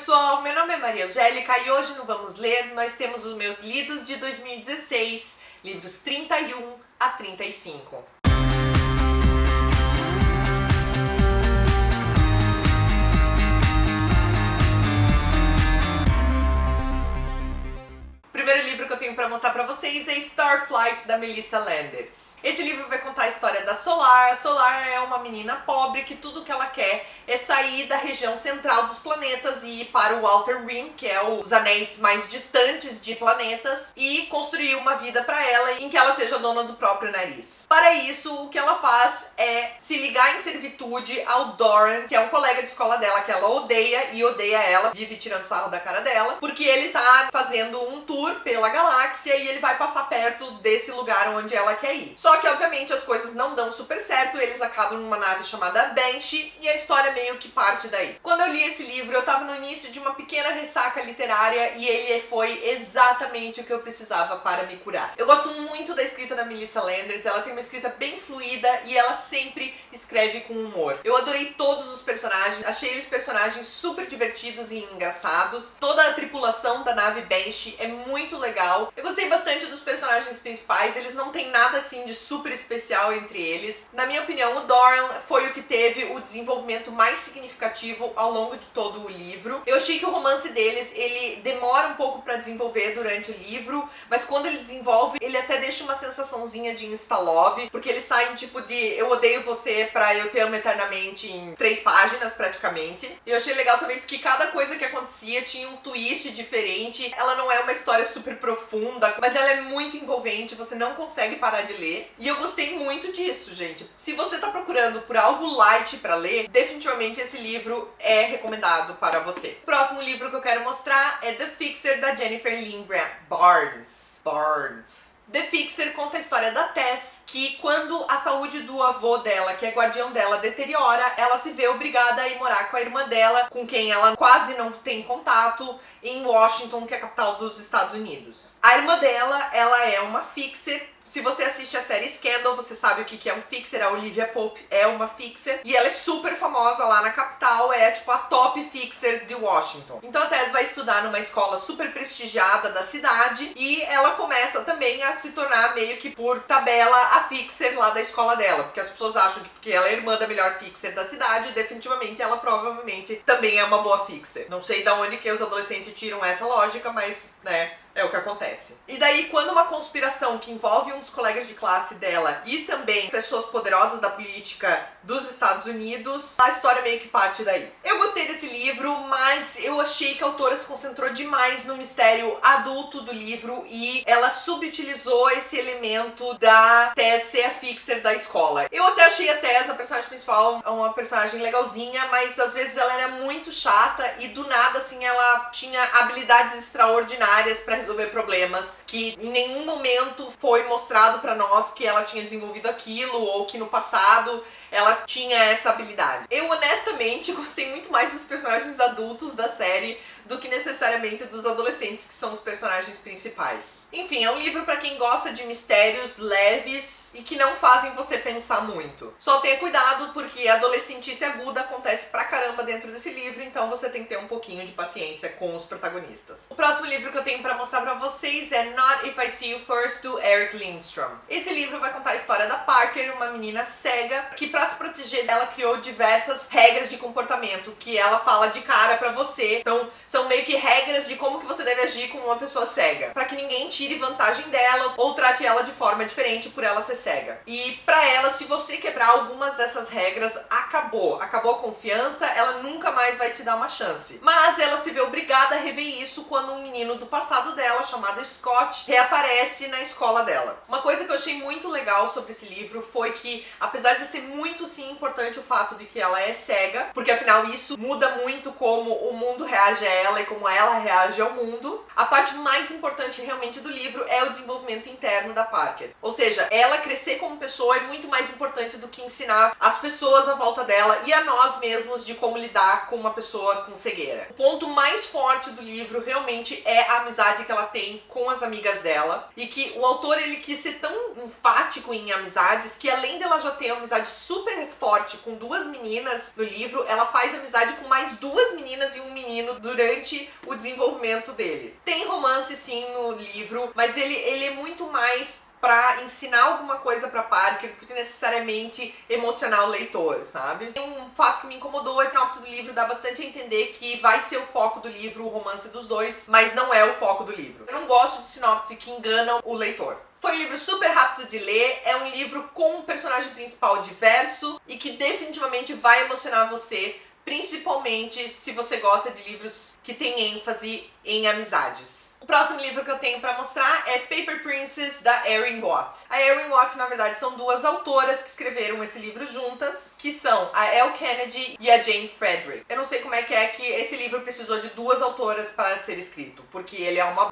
pessoal, meu nome é Maria Angélica e hoje no Vamos Ler nós temos os meus lidos de 2016, livros 31 a 35. O primeiro livro que eu tenho para mostrar para vocês é Starflight, da Melissa Landers. Esse livro vai contar a história da Solar. A Solar é uma menina pobre que tudo que ela quer é sair da região central dos planetas e ir para o Outer Rim, que é os anéis mais distantes de planetas, e construir uma vida para ela em que ela seja dona do próprio nariz. Para isso, o que ela faz é se ligar em servitude ao Doran, que é um colega de escola dela que ela odeia e odeia ela, vive tirando sarro da cara dela, porque ele tá fazendo um tour pela galáxia e ele vai passar perto desse lugar onde ela quer ir. Só que, obviamente, as coisas não dão super certo, eles acabam numa nave chamada Banshee e a história meio que parte daí. Quando eu li esse livro, eu tava no início de uma pequena ressaca literária e ele foi exatamente o que eu precisava para me curar. Eu gosto muito da escrita da Melissa Landers, ela tem uma escrita bem fluida e ela sempre escreve com humor. Eu adorei todos os personagens, achei eles personagens super divertidos e engraçados. Toda a tripulação da nave Banshee é muito legal. Eu gostei bastante dos personagens principais, eles não tem nada assim de super especial entre eles. Na minha opinião, o Doran foi o que teve o desenvolvimento mais significativo ao longo de todo o livro. Eu achei que o romance deles, ele demora um pouco pra desenvolver durante o livro, mas quando ele desenvolve, ele até deixa uma sensaçãozinha de insta-love, porque eles saem tipo de eu odeio você pra eu te amo eternamente em 3 páginas praticamente. E eu achei legal também porque cada coisa que acontecia tinha um twist diferente. Ela não é uma história super profunda, mas ela é muito envolvente, você não consegue parar de ler. E eu gostei muito disso, gente. Se você tá procurando por algo light pra ler, definitivamente esse livro é recomendado para você. O próximo livro que eu quero mostrar é The Fixer, da Jennifer Lynn Barnes. The Fixer conta a história da Tess, que quando a saúde do avô dela, que é guardião dela, deteriora, ela se vê obrigada a ir morar com a irmã dela, com quem ela quase não tem contato, em Washington, que é a capital dos Estados Unidos. A irmã dela, ela é uma fixer. Se você assiste a série Scandal, você sabe o que é um fixer. A Olivia Pope é uma fixer e ela é super famosa lá na capital, é tipo a top fixer de Washington. Então a Tess vai estudar numa escola super prestigiada da cidade e ela começa também a se tornar meio que por tabela a fixer lá da escola dela, porque as pessoas acham que porque ela é irmã da melhor fixer da cidade, definitivamente ela provavelmente também é uma boa fixer. Não sei de onde que os adolescentes tiram essa lógica, mas, né, é o que acontece. E daí, quando uma conspiração que envolve um dos colegas de classe dela e também pessoas poderosas da política dos Estados Unidos, a história meio que parte daí. Eu gostei desse livro, mas eu achei que a autora se concentrou demais no mistério adulto do livro e ela subutilizou esse elemento da Tess ser a fixer da escola. Eu até achei a Tess, a personagem principal, uma personagem legalzinha, mas às vezes ela era muito chata e do nada, assim, ela tinha habilidades extraordinárias pra resolver problemas que em nenhum momento foi mostrado pra nós que ela tinha desenvolvido aquilo ou que no passado ela tinha essa habilidade. Eu honestamente gostei muito mais dos personagens adultos da série do que necessariamente dos adolescentes, que são os personagens principais. Enfim, é um livro pra quem gosta de mistérios leves e que não fazem você pensar muito. Só tenha cuidado porque a adolescentice aguda acontece pra caramba dentro desse livro, então você tem que ter um pouquinho de paciência com os protagonistas. O próximo livro que eu tenho pra mostrar pra vocês é Not If I See You First, do Eric Lindstrom. Esse livro vai contar a história da Parker, uma menina cega, que pra se proteger dela criou diversas regras de comportamento que ela fala de cara pra você. Então, são meio que regras de como que você deve agir com uma pessoa cega, pra que ninguém tire vantagem dela ou trate ela de forma diferente por ela ser cega. E pra ela, se você quebrar algumas dessas regras, acabou a confiança, ela nunca mais vai te dar uma chance. Mas ela se vê obrigada a rever isso quando um menino do passado dela, chamado Scott, reaparece na escola dela. Uma coisa que eu achei muito legal sobre esse livro foi que, apesar de ser muito sim importante o fato de que ela é cega, porque afinal isso muda muito como o mundo reage a ela e como ela reage ao mundo, a parte mais importante realmente do livro é o desenvolvimento interno da Parker. Ou seja, ela crescer como pessoa é muito mais importante do que ensinar as pessoas à volta dela e a nós mesmos de como lidar com uma pessoa com cegueira. O ponto mais forte do livro realmente é a amizade que ela tem com as amigas dela e que o autor ele quis ser tão enfático em amizades que além dela já ter uma amizade super super forte com duas meninas no livro, ela faz amizade com mais duas meninas e um menino durante o desenvolvimento dele. Tem romance sim no livro, mas ele é muito mais pra ensinar alguma coisa pra Parker do que necessariamente emocionar o leitor, sabe? Um fato que me incomodou é que a sinopse do livro dá bastante a entender que vai ser o foco do livro, o romance dos dois, mas não é o foco do livro. Eu não gosto de sinopse que enganam o leitor. Foi um livro super rápido de ler, é um livro com um personagem principal diverso e que definitivamente vai emocionar você, principalmente se você gosta de livros que têm ênfase em amizades. O próximo livro que eu tenho pra mostrar é Paper Princess, da Erin Watt. A Erin Watt, na verdade, são duas autoras que escreveram esse livro juntas, que são a Elle Kennedy e a Jane Frederick. Eu não sei como é que esse livro precisou de duas autoras para ser escrito, porque ele é uma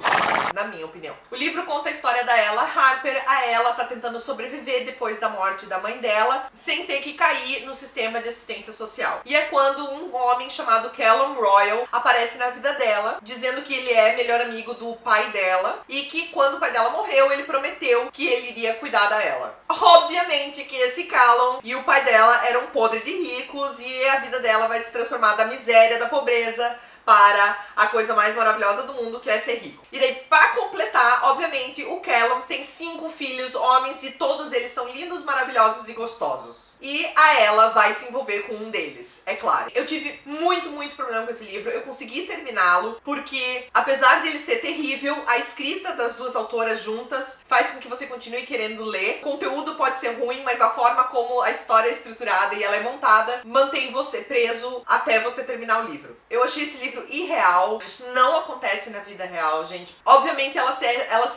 na minha opinião. O livro conta a história da Ella Harper. A Ella tá tentando sobreviver depois da morte da mãe dela, sem ter que cair no sistema de assistência social. E é quando um homem chamado Callum Royal aparece na vida dela, dizendo que ele é melhor amigo do pai dela e que quando o pai dela morreu, ele prometeu que ele iria cuidar da Ella. Obviamente que esse Callum e o pai dela eram podres de ricos e a vida dela vai se transformar da miséria, da pobreza, para a coisa mais maravilhosa do mundo, que é ser rico. E daí, pra completar, obviamente, o Callum tem 5 filhos, homens, e todos eles são lindos, maravilhosos e gostosos. E a Ella vai se envolver com um deles, é claro. Eu tive muito problema com esse livro. Eu consegui terminá-lo porque, apesar dele ser terrível, a escrita das duas autoras juntas faz com que você continue querendo ler. O conteúdo pode ser ruim, mas a forma como a história é estruturada e ela é montada mantém você preso até você terminar o livro. Eu achei esse livro irreal. Isso não acontece na vida real, gente. Obviamente ela se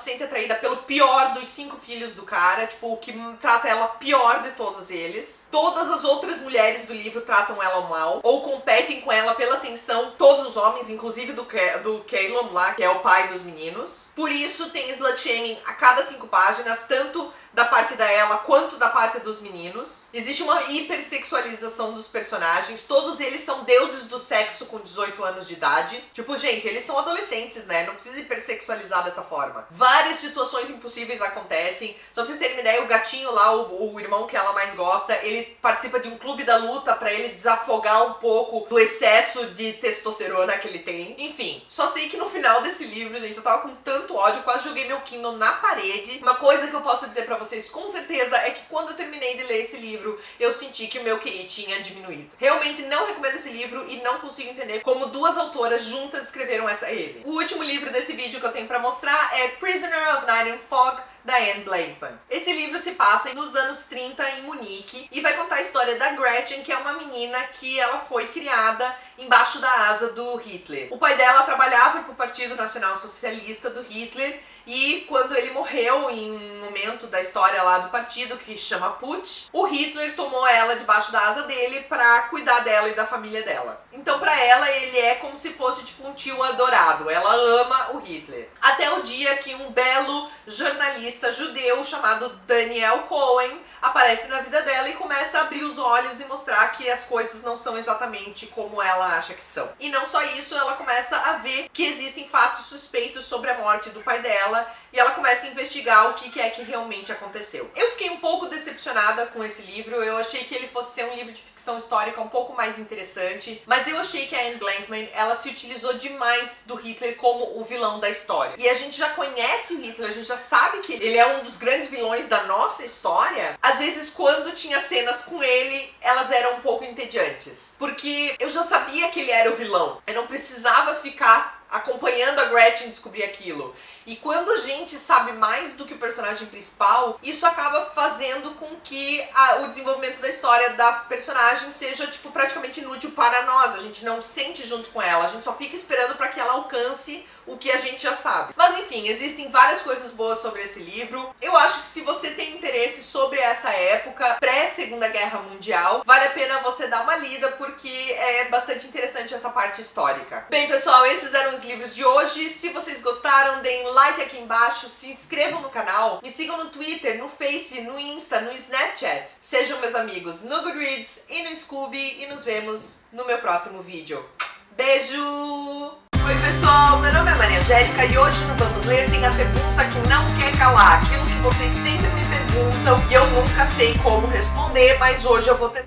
sente atraída pelo pior dos 5 filhos do cara, tipo, o que trata ela pior de todos eles. Todas as outras mulheres do livro tratam ela mal ou competem com ela pela atenção. Todos os homens, inclusive do Caleb lá, que é o pai dos meninos. Por isso tem slut shaming a cada 5 páginas, tanto da parte da Ella quanto da parte dos meninos. Existe uma hipersexualização dos personagens. Todos eles são deuses do sexo com 18 anos de idade. Tipo, gente, eles são adolescentes, né? Não precisa hipersexualizar dessa forma. Várias situações impossíveis acontecem. Só pra vocês terem uma ideia, o gatinho lá, o irmão que ela mais gosta, ele participa de um clube da luta pra ele desafogar um pouco do excesso de testosterona que ele tem. Enfim, só sei que no final desse livro, gente, eu tava com tanto ódio, quase joguei meu Kindle na parede. Uma coisa que eu posso dizer pra vocês com certeza é que quando eu terminei de ler esse livro, eu senti que o meu QI tinha diminuído. Realmente não recomendo esse livro e não consigo entender como duas autoras juntas escreveram ele. O último livro desse vídeo que eu tenho pra mostrar é Prisoner of Night and Fog, da Anne Blankman. Esse livro se passa nos anos 30 em Munique e vai contar a história da Gretchen, que é uma menina que ela foi criada embaixo da asa do Hitler. O pai dela trabalhava para o Partido Nacional Socialista do Hitler e quando ele morreu em um momento da história lá do partido, que chama Putsch, o Hitler tomou ela debaixo da asa dele pra cuidar dela e da família dela. Então pra ela ele é como se fosse tipo um tio adorado, ela ama o Hitler. Até o dia que um belo jornalista judeu chamado Daniel Cohen aparece na vida dela e começa a abrir os olhos e mostrar que as coisas não são exatamente como ela acha que são. E não só isso, ela começa a ver que existem fatos suspeitos sobre a morte do pai dela e ela começa a investigar o que é que realmente aconteceu. Eu fiquei um pouco decepcionada com esse livro, eu achei que ele fosse ser um livro de ficção histórica um pouco mais interessante, mas eu achei que a Anne Blankman, ela se utilizou demais do Hitler como o vilão da história. E a gente já conhece o Hitler, a gente já sabe que ele é um dos grandes vilões da nossa história. Às vezes, quando tinha cenas com ele, elas eram um pouco entediantes, porque eu já sabia que ele era o vilão. Eu não precisava ficar acompanhando a Gretchen descobrir aquilo. E quando a gente sabe mais do que o personagem principal, isso acaba fazendo com que o desenvolvimento da história da personagem seja, tipo, praticamente inútil para nós. A gente não sente junto com ela, a gente só fica esperando para que ela alcance o que a gente já sabe. Mas enfim, existem várias coisas boas sobre esse livro. Eu acho que se você tem interesse sobre essa época, pré-Segunda Guerra Mundial, vale a pena você dar uma lida, porque é bastante interessante essa parte histórica. Bem, pessoal, esses eram os livros de hoje. Se vocês gostaram, deem like aqui embaixo, se inscrevam no canal, me sigam no Twitter, no Face, no Insta, no Snapchat. Sejam meus amigos no Goodreads e no Scooby e nos vemos no meu próximo vídeo. Beijo! Oi pessoal, meu nome é Maria Angélica e hoje no Vamos Ler tem a pergunta que não quer calar, aquilo que vocês sempre me perguntam e eu nunca sei como responder, mas hoje eu vou tentar.